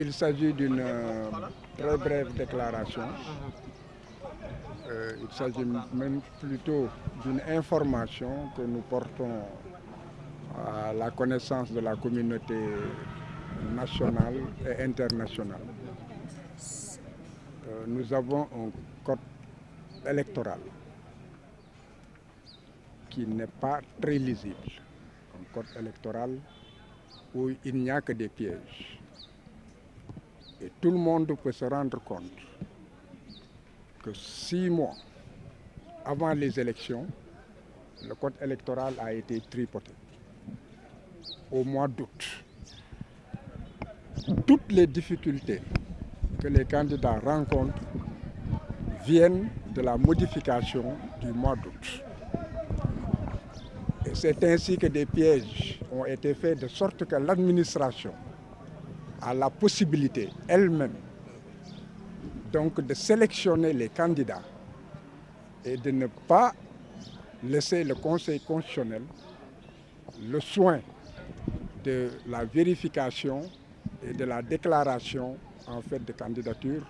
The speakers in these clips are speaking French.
Il s'agit d'une très brève déclaration. Il s'agit même plutôt d'une information que nous portons à la connaissance de la communauté nationale et internationale. Nous avons un code électoral qui n'est pas très lisible. Un code électoral où il n'y a que des pièges. Et tout le monde peut se rendre compte que 6 mois avant les élections, le code électoral a été tripoté. Au mois d'août, toutes les difficultés que les candidats rencontrent viennent de la modification du mois d'août. Et c'est ainsi que des pièges ont été faits de sorte que l'administration a la possibilité elle-même donc de sélectionner les candidats et de ne pas laisser le Conseil constitutionnel le soin de la vérification et de la déclaration en fait de candidature.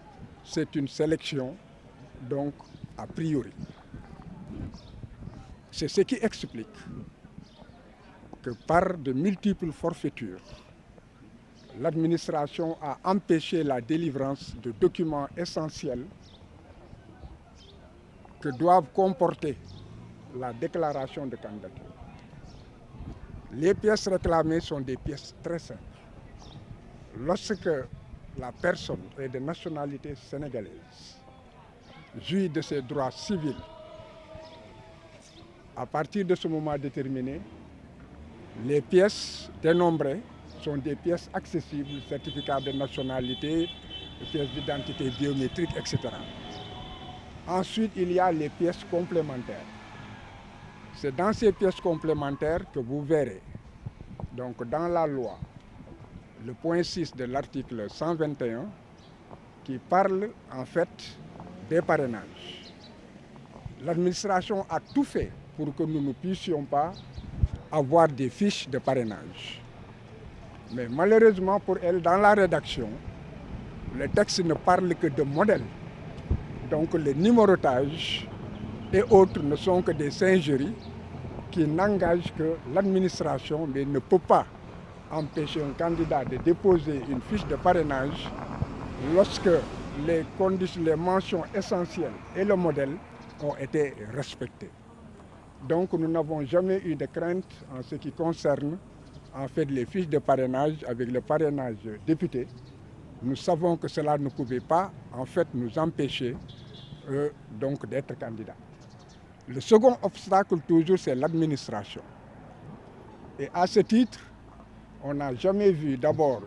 C'est une sélection donc a priori. C'est ce qui explique que par de multiples forfaitures, l'administration a empêché la délivrance de documents essentiels que doivent comporter la déclaration de candidature. Les pièces réclamées sont des pièces très simples. Lorsque la personne est de nationalité sénégalaise, jouit de ses droits civils, à partir de ce moment déterminé, les pièces dénombrées sont des pièces accessibles, certificat de nationalité, pièces d'identité biométrique, etc. Ensuite, il y a les pièces complémentaires. C'est dans ces pièces complémentaires que vous verrez, donc dans la loi, le point 6 de l'article 121 qui parle en fait des parrainages. L'administration a tout fait pour que nous ne puissions pas avoir des fiches de parrainage. Mais malheureusement pour elle, dans la rédaction, le texte ne parle que de modèles. Donc le numérotage et autres ne sont que des singeries qui n'engagent que l'administration, mais ne peut pas empêcher un candidat de déposer une fiche de parrainage lorsque les conditions, les mentions essentielles et le modèle ont été respectés. Donc nous n'avons jamais eu de crainte en ce qui concerne en fait les fiches de parrainage avec le parrainage député. Nous savons que cela ne pouvait pas en fait nous empêcher donc d'être candidats. Le second obstacle toujours c'est l'administration. Et à ce titre, on n'a jamais vu d'abord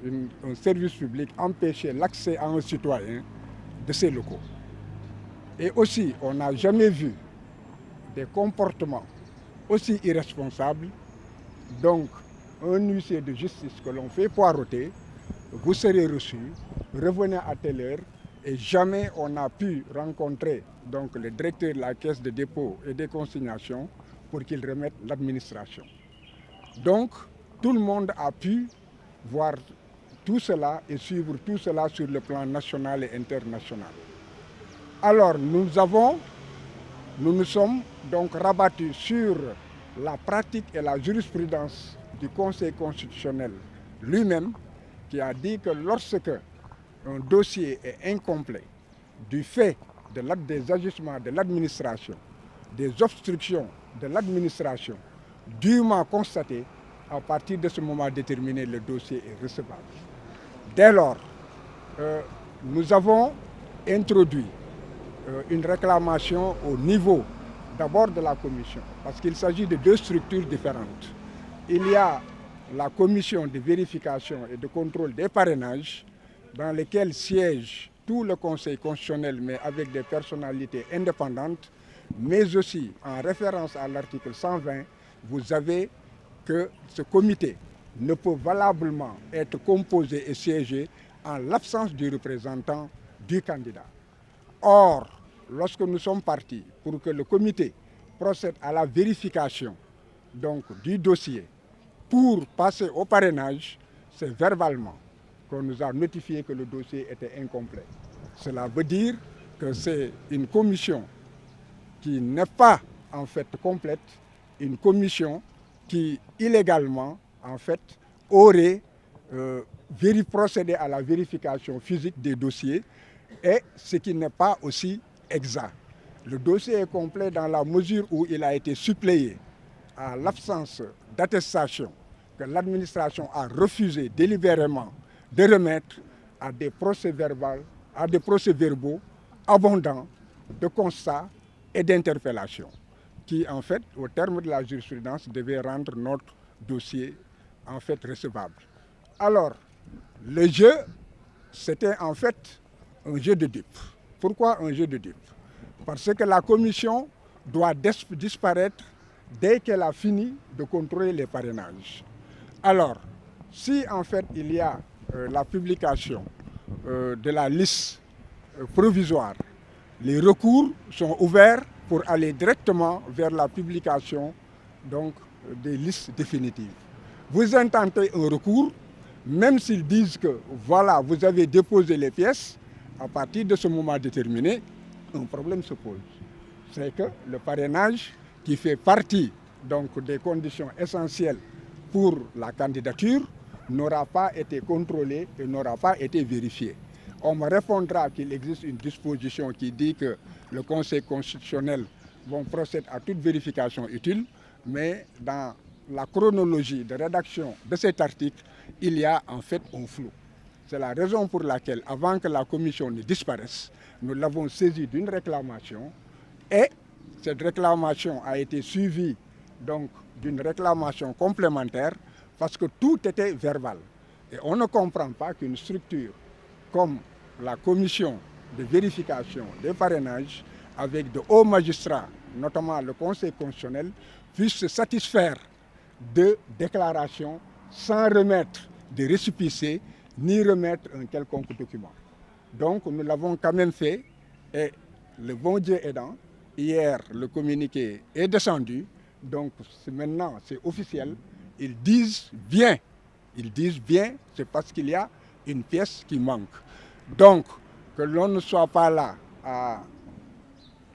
un service public empêcher l'accès à un citoyen de ses locaux. Et aussi, on n'a jamais vu des comportements aussi irresponsables. Donc, un huissier de justice que l'on fait poireauter, vous serez reçu, revenez à telle heure, et jamais on n'a pu rencontrer donc, le directeur de la caisse de dépôt et des consignations pour qu'il remette l'administration. Donc, tout le monde a pu voir tout cela et suivre tout cela sur le plan national et international. Alors, nous nous sommes donc rabattus sur la pratique et la jurisprudence du Conseil constitutionnel lui-même, qui a dit que lorsque un dossier est incomplet du fait des agissements de l'administration, des obstructions de l'administration, dûment constatées, à partir de ce moment déterminé, le dossier est recevable. Dès lors, nous avons introduit une réclamation au niveau d'abord de la commission, parce qu'il s'agit de deux structures différentes. Il y a la commission de vérification et de contrôle des parrainages, dans lesquelles siège tout le Conseil constitutionnel, mais avec des personnalités indépendantes, mais aussi en référence à l'article 120, vous avez que ce comité ne peut valablement être composé et siéger en l'absence du représentant du candidat. Or, lorsque nous sommes partis pour que le comité procède à la vérification donc, du dossier pour passer au parrainage, c'est verbalement qu'on nous a notifié que le dossier était incomplet. Cela veut dire que c'est une commission qui n'est pas en fait complète, une commission qui illégalement en fait aurait procédé à la vérification physique des dossiers, et ce qui n'est pas aussi exact. Le dossier est complet dans la mesure où il a été suppléé à l'absence d'attestation que l'administration a refusé délibérément de remettre à des procès-verbaux abondants de constats et d'interpellations qui, en fait, au terme de la jurisprudence, devaient rendre notre dossier, en fait, recevable. Alors, le jeu, c'était en fait un jeu de dupes. Pourquoi un jeu de dupes? Parce que la commission doit disparaître dès qu'elle a fini de contrôler les parrainages. Alors, si en fait il y a la publication de la liste provisoire, les recours sont ouverts pour aller directement vers la publication donc, des listes définitives. Vous intentez un recours, même s'ils disent que voilà, vous avez déposé les pièces, à partir de ce moment déterminé, un problème se pose. C'est que le parrainage, qui fait partie donc, des conditions essentielles pour la candidature, n'aura pas été contrôlé et n'aura pas été vérifié. On me répondra qu'il existe une disposition qui dit que le Conseil constitutionnel va procéder à toute vérification utile, mais dans la chronologie de rédaction de cet article, il y a en fait un flou. C'est la raison pour laquelle, avant que la commission ne disparaisse, nous l'avons saisie d'une réclamation, et cette réclamation a été suivie donc d'une réclamation complémentaire parce que tout était verbal. Et on ne comprend pas qu'une structure comme la commission de vérification des parrainages, avec de hauts magistrats, notamment le Conseil constitutionnel, puisse se satisfaire de déclarations sans remettre de récépissé ni remettre un quelconque document. Donc nous l'avons quand même fait, et le bon Dieu aidant, hier le communiqué est descendu, donc maintenant c'est officiel, ils disent bien, c'est parce qu'il y a une pièce qui manque. Donc que l'on ne soit pas là à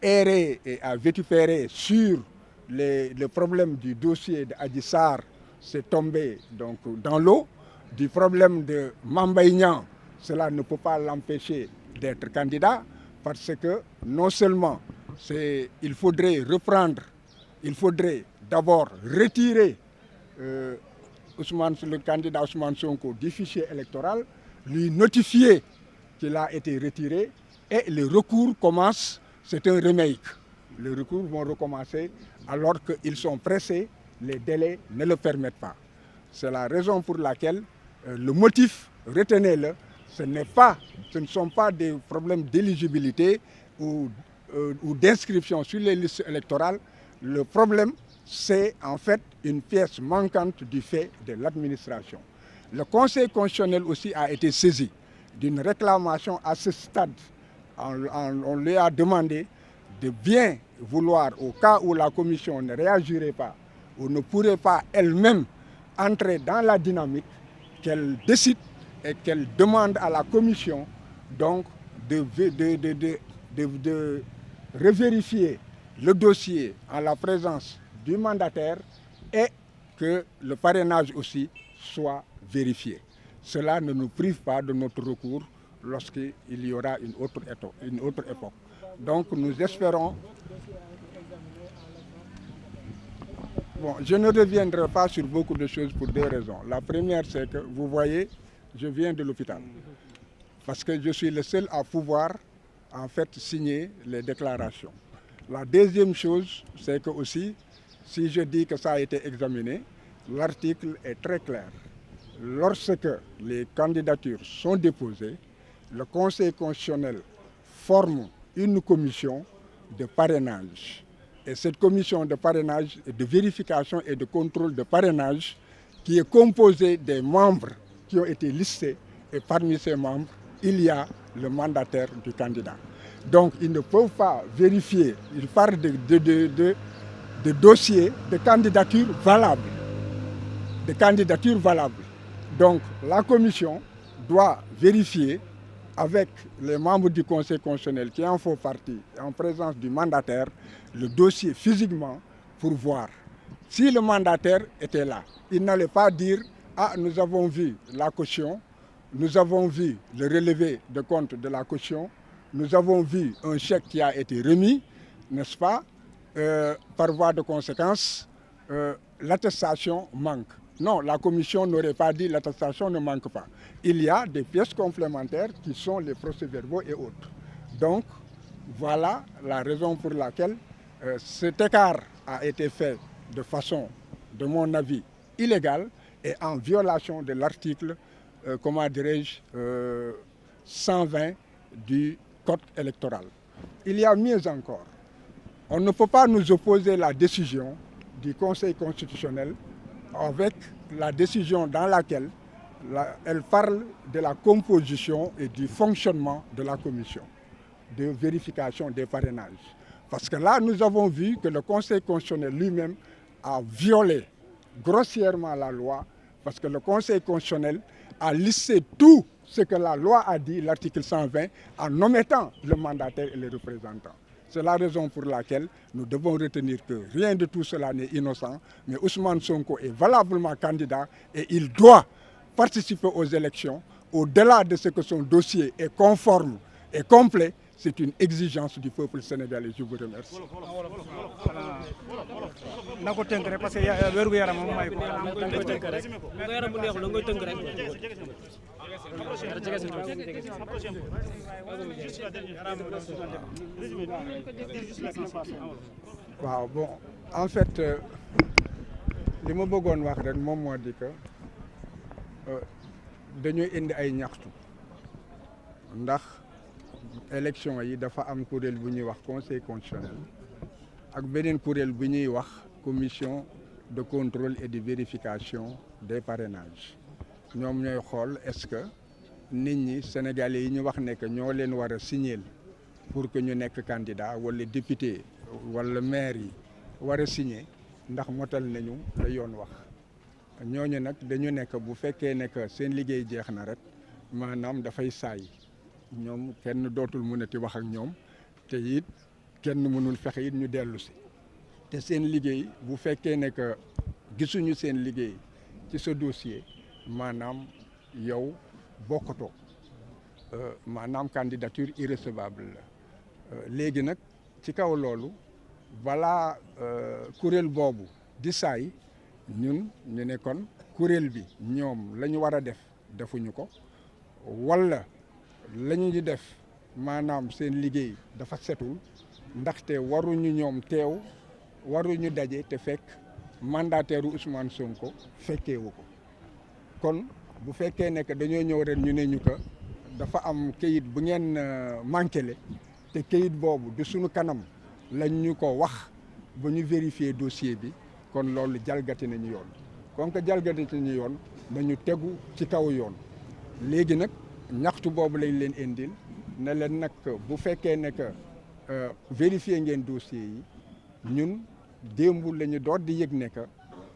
errer et à vitupérer sur le problème du dossier d'Adji Sarr, c'est tombé donc dans l'eau. Du problème de Mame Mbaye Niang, cela ne peut pas l'empêcher d'être candidat, parce que non seulement il faudrait d'abord retirer le candidat Ousmane Sonko du fichier électoral, lui notifier qu'il a été retiré, et les recours commencent, c'est un remake. Les recours vont recommencer alors qu'ils sont pressés, les délais ne le permettent pas. C'est la raison pour laquelle le motif, retenez-le, ce ne sont pas des problèmes d'éligibilité ou d'inscription sur les listes électorales. Le problème, c'est en fait une pièce manquante du fait de l'administration. Le Conseil constitutionnel aussi a été saisi d'une réclamation à ce stade. On lui a demandé de bien vouloir, au cas où la commission ne réagirait pas ou ne pourrait pas elle-même entrer dans la dynamique, qu'elle décide et qu'elle demande à la commission donc de revérifier le dossier en la présence du mandataire, et que le parrainage aussi soit vérifié. Cela ne nous prive pas de notre recours lorsqu'il y aura une autre époque. Donc nous espérons... Bon, je ne reviendrai pas sur beaucoup de choses pour deux raisons. La première, c'est que, vous voyez, je viens de l'hôpital. Parce que je suis le seul à pouvoir, en fait, signer les déclarations. La deuxième chose, c'est que aussi, si je dis que ça a été examiné, l'article est très clair. Lorsque les candidatures sont déposées, le Conseil constitutionnel forme une commission de parrainage. Et cette commission de parrainage, de vérification et de contrôle de parrainage, qui est composée des membres qui ont été listés, et parmi ces membres, il y a le mandataire du candidat. Donc ils ne peuvent pas vérifier, ils parlent de dossiers de candidatures valables. Donc la commission doit vérifier avec les membres du Conseil constitutionnel qui en font partie, en présence du mandataire, le dossier physiquement pour voir. Si le mandataire était là, il n'allait pas dire « Ah, nous avons vu la caution, nous avons vu le relevé de compte de la caution, nous avons vu un chèque qui a été remis, n'est-ce pas? Par voie de conséquence, l'attestation manque. » Non, la commission n'aurait pas dit l'attestation ne manque pas. Il y a des pièces complémentaires qui sont les procès-verbaux et autres. Donc, voilà la raison pour laquelle cet écart a été fait de façon, de mon avis, illégale et en violation de l'article, comment dirais-je, 120 du Code électoral. Il y a mieux encore. On ne peut pas nous opposer la décision du Conseil constitutionnel avec la décision dans laquelle elle parle de la composition et du fonctionnement de la commission de vérification des parrainages. Parce que là, nous avons vu que le Conseil constitutionnel lui-même a violé grossièrement la loi, parce que le Conseil constitutionnel a listé tout ce que la loi a dit, l'article 120, en omettant le mandataire et les représentants. C'est la raison pour laquelle nous devons retenir que rien de tout cela n'est innocent, mais Ousmane Sonko est valablement candidat et il doit participer aux élections. Au-delà de ce que son dossier est conforme et complet, c'est une exigence du peuple sénégalais. Je vous remercie. waaw bon en fait li ma bëggoon wax rek moom moo di que dañuy indi ay ñaxtu ndax élection yi dafa am kuréel bu ñuy wax conseil constitutionnel ak beneen kuréel bu ñuy wax commission de contrôle et de vérification des parrainages ñoom ñooy xool est-ce que nit ñi sénégalais yi ñu wax ne que ñoo leen war a signer pour que ñu nekk candidat wala député wala maire yi war a signer ndax motal nañu la yoon wax ñooñu nag dañu nekk bu fekkee ne que seen liggéey jeex na rek maanaam dafay saay ñoom kenn dootul mënati wax ak ñoom te it kenn mënul fexe it ñu dellu si te seen liggéey bu fekkee ne que gisuñu seen liggéey ci sa dossier maanaam yow bokkatoo maanaam candidature irrecevable la léegi nag ci kaw loolu balaa kuréel boobu di saay ñun ñu ne kon kuréel bi ñoom la ñu war a def defuñu ko wala la ñu def maanaam seen liggéey dafa setul ndaxte waruñu ñoom teew waruñu daje te fekk mandataire Ousmane Sonko fekkeewu ko kon bu fekkee ne que dañoo ñëw ren ñu ne ñu ko dafa am kayit bu ngeen manqué le te kayit boobu du suñu kanam lañ ñu ko wax ba ñu vérifier dossier bi kon loolu jalgati nañu yoon comme que jalgati nañu yoon nañu tegu ci kaw yoon léegi nag ñaxtu boobu lañ leen indil ne leen nag bu fekkee ne que vérifier ngeen dossier yi ñun démb la ñu doot di yëg ne que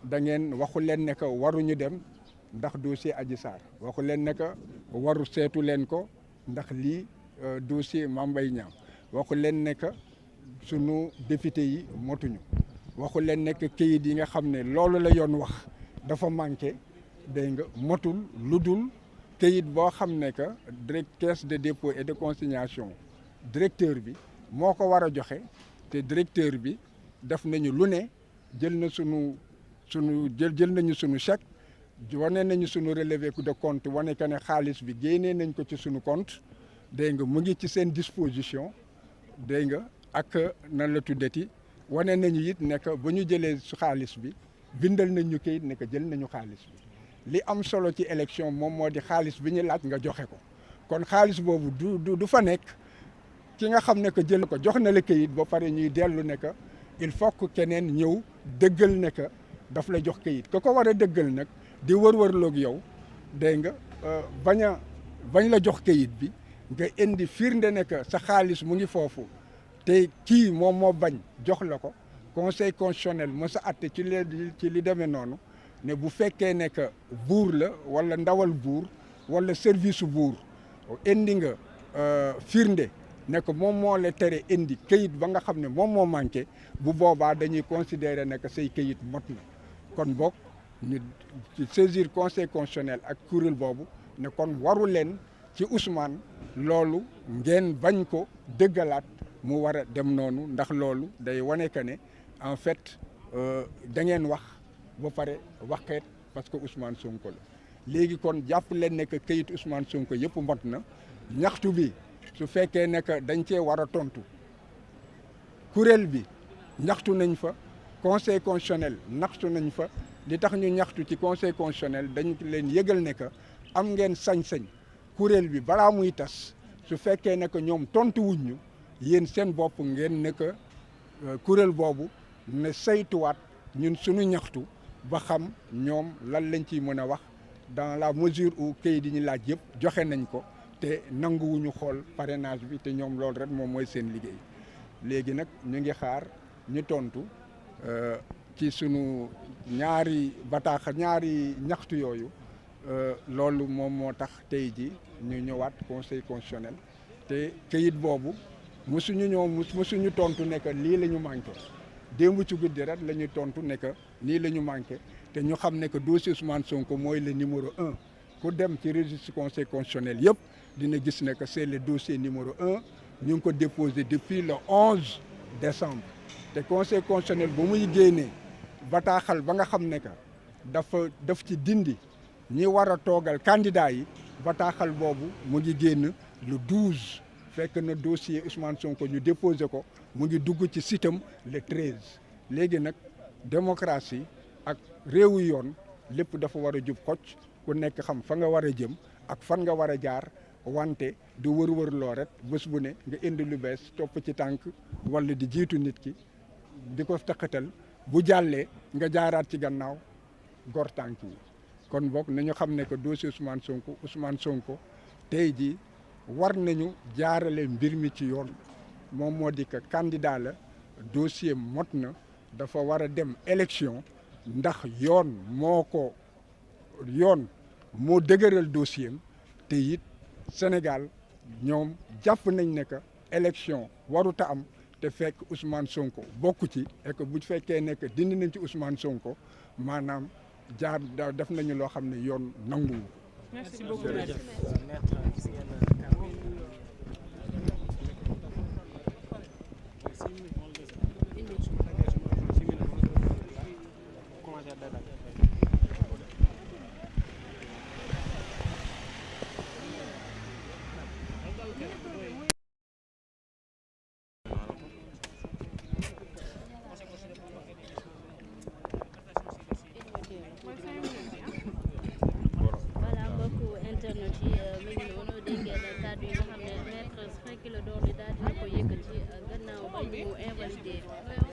da ngeen waxu leen ne que waruñu dem ndax dossier Adji Sarr waxu leen ne que waru seetu leen ko ndax lii dossier Mame Mbaye Niang waxu leen ne que sunu député yi motuñu waxu leen ne que kayit yi nga xam ne loolu la yoon wax dafa manqué dégg nga motul lu dul kayit boo xam ne que caisse de dépôt et de consignation directeur bi moo ko war a joxe te directeur bi def nañu lu ne jël na jël nañu sunu chèque wane nañu sunu relevé de compte wane que ne xaalis bi génnee nañ ko ci sunu compte dégg nga mu ngi ci seen disposition dégg nga ak nan la tuddati wane nañu it ne que ba ñu jëlee xaalis bi bindal nañ ñu kayit ne que jël nañu xaalis bi li am solo ci élection moom moo di xaalis bi ñu laaj nga joxe ko kon xaalis boobu du fa nekk ki nga xam ne que jël ko jox na la kayit ba pare ñuy dellu ne que il faut que keneen ñëw dëggal ne que daf la jox kayit ko war a dëggal nag di wër-wërloog yow dégg nga bañ la jox kayit bi nga indi firnde ne que sa xaalis mu ngi foofu te kii moom moo bañ jox la ko conseil constitutionnel mos a atte ci li demee noonu ne bu fekkee ne que buur la wala ndawal buur wala service su buur indi nga firnde ne que moom moo la tere indi këyit ba nga xam ne moom moo manqué bu boobaa dañuy considérer ne que say këyit mot na kon boog ñu saisir conseil constitutionnel ak kuréel boobu ne kon waru leen ci Ousmane loolu ngeen bañ ko dëggalaat mu war a dem noonu ndax loolu day wane que ne en fait da ngeen wax ba pare waxeet parce que Ousmane Sonko la léegi kon jàpp leen ne que këyit Ousmane Sonko yëpp mot na ñaxtu bi su fekkee ne que dañ cee war a tontu kuréel bi ñaxtu nañ fa conseil constitutionnel ñaxtu nañ fa li tax ñu ñaxtu ci conseil constitutionnel dañ leen yëgal ne que am ngeen sañ-sañ kuréel bi balaa muy tas su fekkee ne que ñoom tontu wuñ ñu yéen seen bopp ngeen ne que kuréel boobu ne saytuwaat ñun suñu ñaxtu ba xam ñoom lan lañ ciy mën a wax dans la mesure où kayit yi ñu laaj yëpp joxe nañ ko te nanguwuñu xool parrainage bi te ñoom loolu rek moom mooy seen liggéey léegi nag ñu ngi xaar ñu tontu ci sunu ñaari ñaxtu yooyu loolu moom moo tax tey ji ñu ñëwaat conseil constitutionnel te kayit boobu musuñu tontu ne que lii la ñu manqué démb ci guddi rek la ñu tontu ne que nii la ñu manqué te ñu xam ne que dossier Ousmane Sonko mooy le numéro 1 ku dem ci registre conseil constitutionnel yëpp dina gis ne que c'est le dossier numéro 1 ñu ngi ko déposé depuis le 11 décembre te conseil constitutionnel ba muy génnee bataaxal ba nga xam ne que daf ci dindi ñi war a toogal candidat yi bataaxal boobu mu ngi génn le 12 fekk na dossier Ousmane Sonko ñu déposé ko mu ngi dugg ci sitam le 13 léegi nag démocratie ak réewu yoon lépp dafa war a jub xocc ku nekk xam fa nga war a jëm ak fan nga war a jaar wante du wër-wër loo rek bés bu ne nga indi lu bees topp ci tànk wala di jiitu nit ki di ko taqatal bu jàllee nga jaaraat ci gannaaw gor tànk yi kon boog nañu xam ne que dossier Ousmane Sonko tey jii war nañu jaarale mbir mi ci yoon moom moo di que candidat la dossier mot na dafa war a dem élection ndax yoon moo dëgëral dossier am te it Sénégal ñoom jàpp nañ ne que élection warut a am te fekk Ousmane Sonko bokku ci et que bu fekkee ne que dindi nañ ci Ousmane Sonko maanaam def nañu loo xam ne yoon nanguwu. Merci beaucoup. voilà mbokku internet yi mi ngi noonu dégg ngeen kàddu yi nga xam ne maître Ciré Clédor Ly daal dina ko yëkkati gannaaw ba ñu invalidé